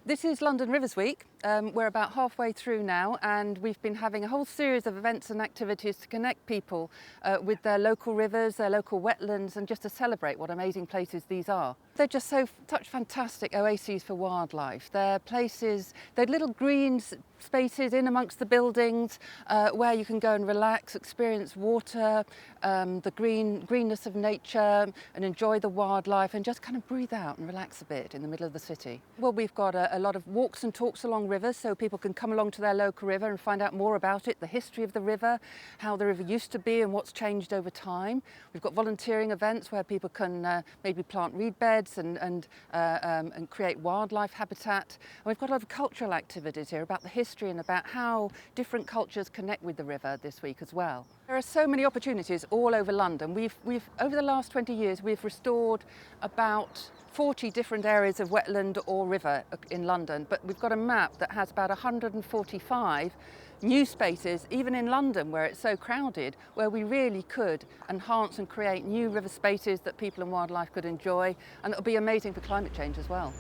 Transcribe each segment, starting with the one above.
This is London Rivers Week. We're about halfway through now, and we've been having a whole series of events and activities to connect people with their local rivers, their local wetlands, and just to celebrate what amazing places these are. They're just such fantastic oases for wildlife. They're places, they're little green spaces in amongst the buildings where you can go and relax, experience water, the greenness of nature, and enjoy the wildlife, and just kind of breathe out and relax a bit in the middle of the city. Well, we've got a lot of walks and talks along rivers, so people can come along to their local river and find out more about it, the history of the river, how the river used to be and what's changed over time. We've got volunteering events where people can maybe plant reed beds and create wildlife habitat. And we've got a lot of cultural activities here about the history and about how different cultures connect with the river this week as well. There are so many opportunities all over London. We've over the last 20 years, we've restored about 40 different areas of wetland or river in London, but we've got a map that has about 145 new spaces, even in London where it's so crowded, where we really could enhance and create new river spaces that people and wildlife could enjoy, and it'll be amazing for climate change as well.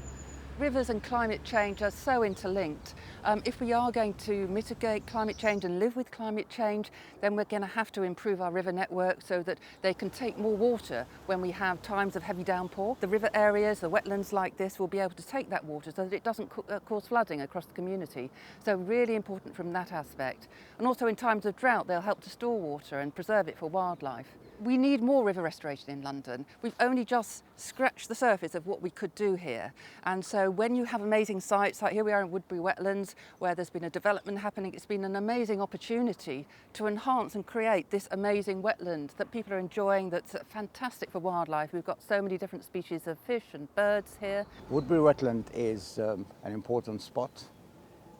Rivers and climate change are so interlinked. If we are going to mitigate climate change and live with climate change, then we're going to have to improve our river network so that they can take more water when we have times of heavy downpour. The river areas, the wetlands like this, will be able to take that water so that it doesn't cause flooding across the community. So really important from that aspect. And also in times of drought, they'll help to store water and preserve it for wildlife. We need more river restoration in London. We've only just scratched the surface of what we could do here. And so when you have amazing sites, like here we are in Woodbury Wetlands, where there's been a development happening, it's been an amazing opportunity to enhance and create this amazing wetland that people are enjoying, that's fantastic for wildlife. We've got so many different species of fish and birds here. Woodbury Wetland is an important spot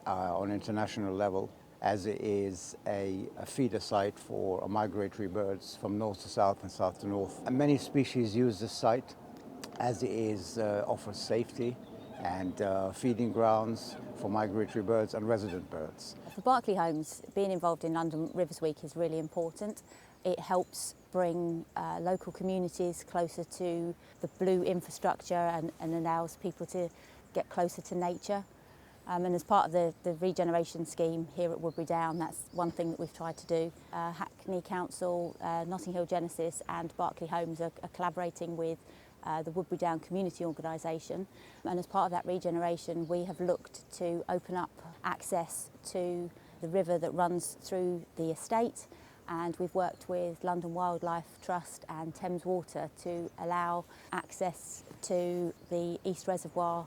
on an international level, as it is a feeder site for migratory birds from north to south and south to north. And many species use this site as it offers safety and feeding grounds for migratory birds and resident birds. For Berkeley Homes, being involved in London Rivers Week is really important. It helps bring local communities closer to the blue infrastructure and allows people to get closer to nature. And as part of the regeneration scheme here at Woodbury Down, that's one thing that we've tried to do. Hackney Council, Notting Hill Genesis and Berkeley Homes are collaborating with the Woodbury Down Community Organisation. And as part of that regeneration, we have looked to open up access to the river that runs through the estate. And we've worked with London Wildlife Trust and Thames Water to allow access to the East Reservoir,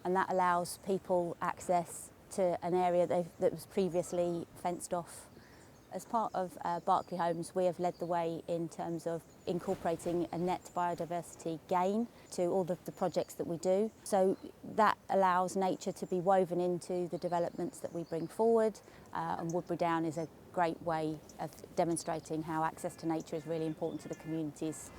and that allows people access to an area that was previously fenced off. As part of Berkeley Homes, we have led the way in terms of incorporating a net biodiversity gain to all of the projects that we do. So that allows nature to be woven into the developments that we bring forward, and Woodbury Down is a great way of demonstrating how access to nature is really important to the communities.